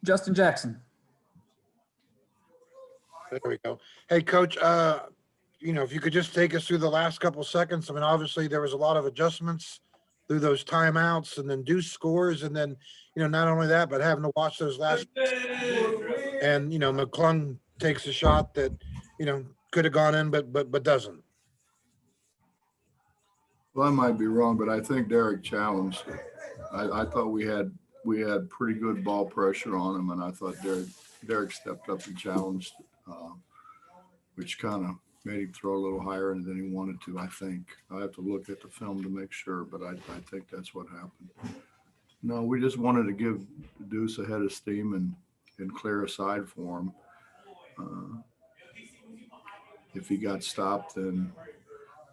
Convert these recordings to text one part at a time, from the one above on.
Justin Jackson. There we go. Hey, Coach, if you could just take us through the last couple seconds. I mean, obviously there was a lot of adjustments through those timeouts and then Deuce scores. And then, not only that, but having to watch those last and, McClung takes a shot that, could have gone in, but doesn't. Well, I might be wrong, but I think Derek challenged it. I thought we had pretty good ball pressure on him, and I thought Derek stepped up and challenged, which kind of made him throw a little higher than he wanted to. I think I have to look at the film to make sure, but I think that's what happened. No, we just wanted to give Deuce a head of steam and clear a side for him. If he got stopped, then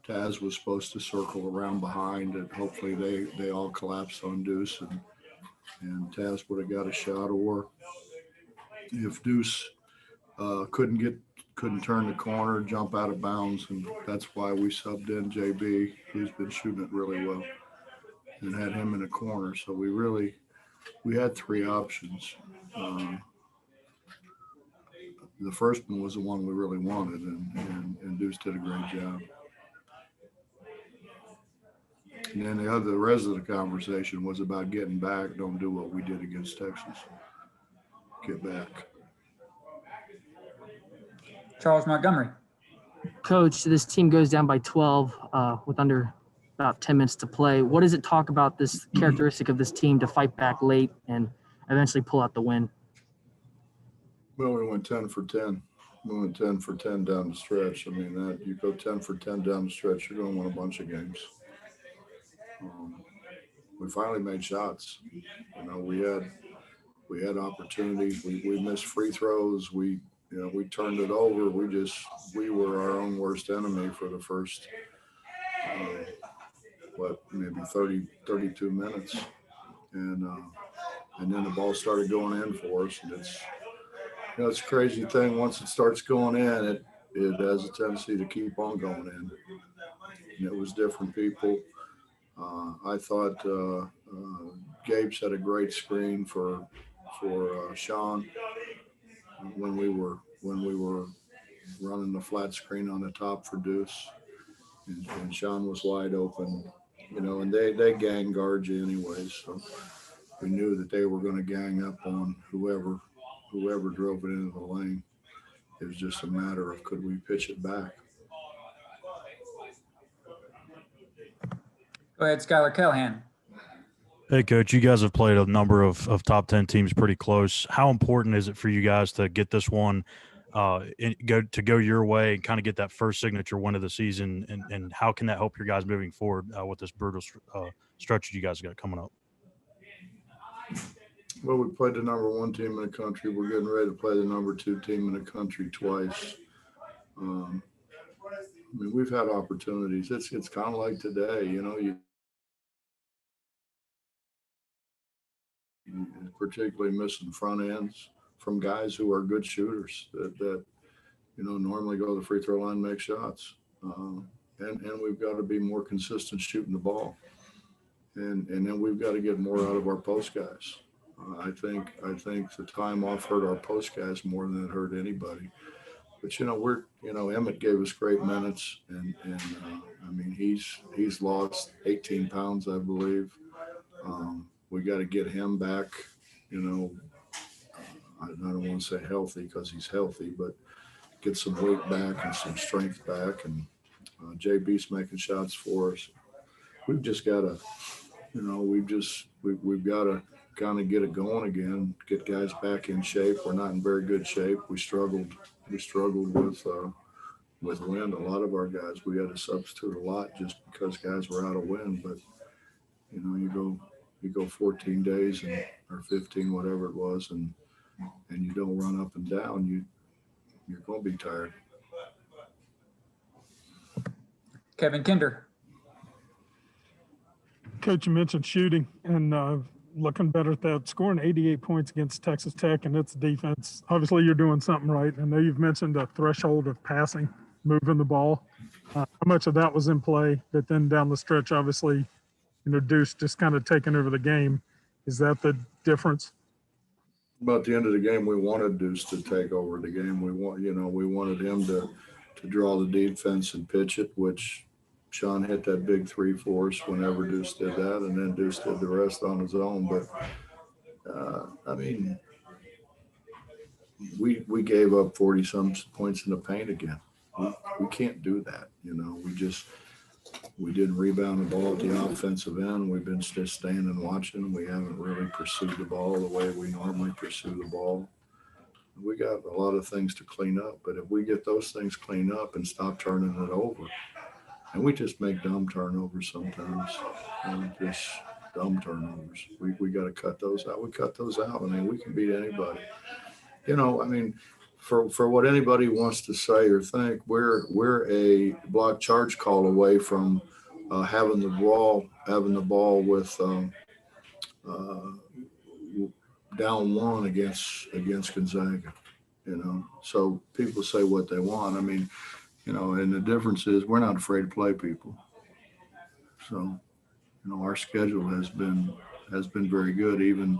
Taz was supposed to circle around behind, and hopefully they all collapsed on Deuce, and Taz would have got a shot. Or if Deuce couldn't turn the corner, jump out of bounds, and that's why we subbed in JB, who's been shooting it really well, and had him in a corner. So we had three options. The first one was the one we really wanted, and Deuce did a great job. And then the rest of the conversation was about getting back. Don't do what we did against Texas. Get back. Charles Montgomery. Coach, this team goes down by 12 with under about 10 minutes to play. What does it talk about this characteristic of this team to fight back late and eventually pull out the win? Well, we went 10 for 10. We went 10 for 10 down the stretch. I mean, that you go 10 for 10 down the stretch, you're going to win a bunch of games. We finally made shots. We had opportunities. We missed free throws. We turned it over. We were our own worst enemy for the first, maybe 32 minutes. And then the ball started going in for us. And it's a crazy thing. Once it starts going in, it has a tendency to keep on going in. And it was different people. I thought Gabe set a great screen for Sean when we were running the flat screen on the top for Deuce, and Sean was wide open, and they gang guard you anyways, so we knew that they were going to gang up on whoever drove it into the lane. It was just a matter of could we pitch it back. Go ahead, Skylar Callahan. Hey, Coach, you guys have played a number of top 10 teams pretty close. How important is it for you guys to get this one go your way and kind of get that first signature win of the season? And how can that help your guys moving forward with this brutal stretch you guys got coming up? Well, we played the number one team in the country. We're getting ready to play the number two team in the country twice. We've had opportunities. It's kind of like today, you particularly missing front ends from guys who are good shooters that normally go to the free throw line and make shots. And we've got to be more consistent shooting the ball. And then we've got to get more out of our post guys. I think the time off hurt our post guys more than it hurt anybody. But Emmett gave us great minutes, and he's lost 18 pounds, I believe. We got to get him back. I don't want to say healthy because he's healthy, but get some weight back and some strength back. And JB's making shots for us. We've just got to, we've got to kind of get it going again, get guys back in shape. We're not in very good shape. We struggled with wind. A lot of our guys, we had to substitute a lot just because guys were out of wind. But you go 14 days or 15, whatever it was, and you don't run up and down, you're going to be tired. Kevin Kinder. Coach, you mentioned shooting and looking better at that, scoring 88 points against Texas Tech and its defense. Obviously, you're doing something right. I know you've mentioned a threshold of passing, moving the ball. How much of that was in play? But then down the stretch, obviously, Deuce just kind of taking over the game. Is that the difference? But at the end of the game, we wanted Deuce to take over the game. We wanted him to draw the defense and pitch it, which Sean hit that big 3 for us whenever Deuce did that, and then Deuce did the rest on his own. But I mean, we gave up 40-some points in the paint again. We can't do that. We didn't rebound the ball at the offensive end. We've been just standing and watching. We haven't really pursued the ball the way we normally pursue the ball. We got a lot of things to clean up, but if we get those things cleaned up and stop turning it over, and we just make dumb turnovers sometimes, just dumb turnovers. We got to cut those out. We cut those out. I mean, we can beat anybody. For what anybody wants to say or think, we're a block charge call away from having the ball with down 1 against Gonzaga. So people say what they want. I mean, and the difference is we're not afraid to play people. So, our schedule has been very good. Even,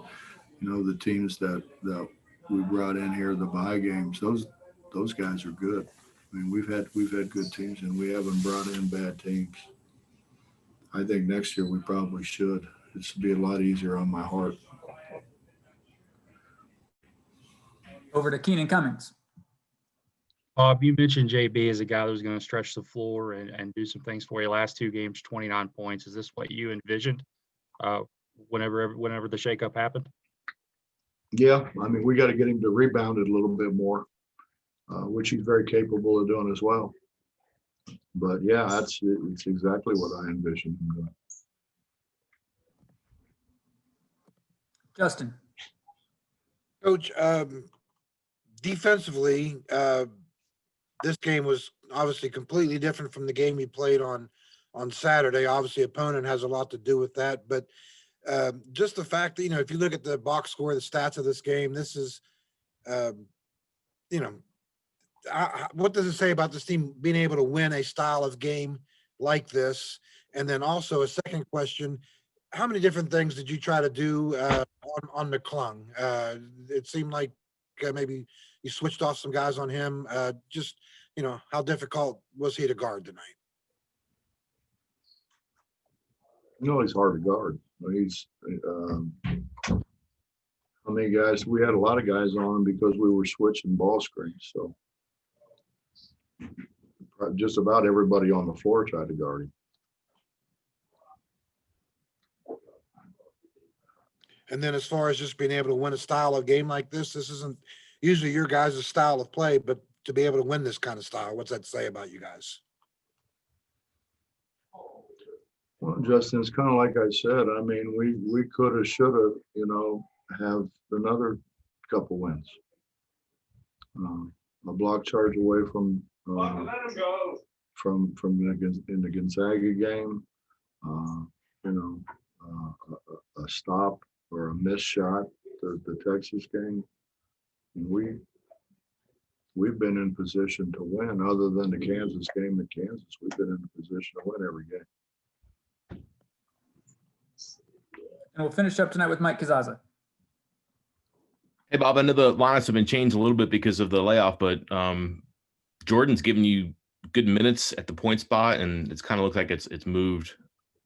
the teams that we brought in here, the bye games, those guys are good. I mean, we've had good teams, and we haven't brought in bad teams. I think next year we probably should. It should be a lot easier on my heart. Over to Keenan Cummings. Bob, you mentioned JB as a guy that was going to stretch the floor and do some things for you. Last 2 games, 29 points. Is this what you envisioned whenever the shakeup happened? Yeah, I mean, we got to get him to rebound it a little bit more, which he's very capable of doing as well. But yeah, it's exactly what I envisioned him doing. Justin. Coach, defensively, this game was obviously completely different from the game you played on Saturday. Obviously, opponent has a lot to do with that, but just the fact that, if you look at the box score, the stats of this game, this is, what does it say about this team being able to win a style of game like this? And then also a second question, how many different things did you try to do on McClung? It seemed like maybe you switched off some guys on him. Just, how difficult was he to guard tonight? He's hard to guard. He's how many guys? We had a lot of guys on him because we were switching ball screens. So just about everybody on the floor tried to guard him. And then as far as just being able to win a style of game like this isn't usually your guys' style of play, but to be able to win this kind of style, what's that say about you guys? Well, Justin, it's kind of like I said. I mean, we could have, should have, have another couple wins. A block charge away from in the Gonzaga game. A stop or a missed shot, the Texas game. And we've been in position to win. Other than the Kansas game in Kansas, we've been in a position to win every game. And we'll finish up tonight with Mike Kazaza. Hey, Bob, I know the lineups have been changed a little bit because of the layoff, but Jordan's given you good minutes at the point spot, and it's kind of looked like it's moved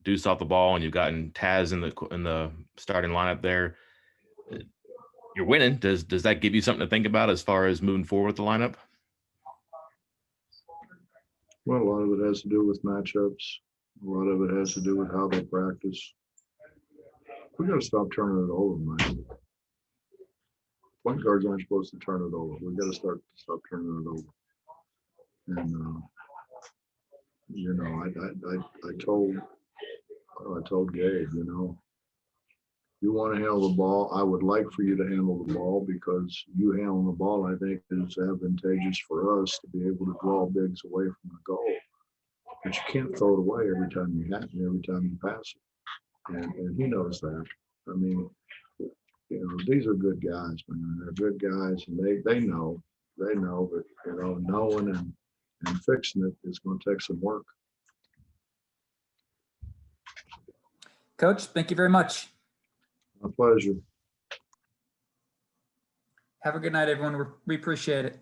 Deuce off the ball, and you've gotten Taz in the starting lineup there. You're winning. Does that give you something to think about as far as moving forward with the lineup? Well, a lot of it has to do with matchups. A lot of it has to do with how they practice. We got to stop turning it over, man. Point guards aren't supposed to turn it over. We got to stop turning it over. And I told Gabe, you want to handle the ball. I would like for you to handle the ball because you handling the ball, I think, is advantageous for us to be able to draw bigs away from the goal. But you can't throw it away every time you have it, every time you pass it. And he knows that. I mean, these are good guys, man. They're good guys, and they know, but knowing and fixing it is going to take some work. Coach, thank you very much. My pleasure. Have a good night, everyone. We appreciate it.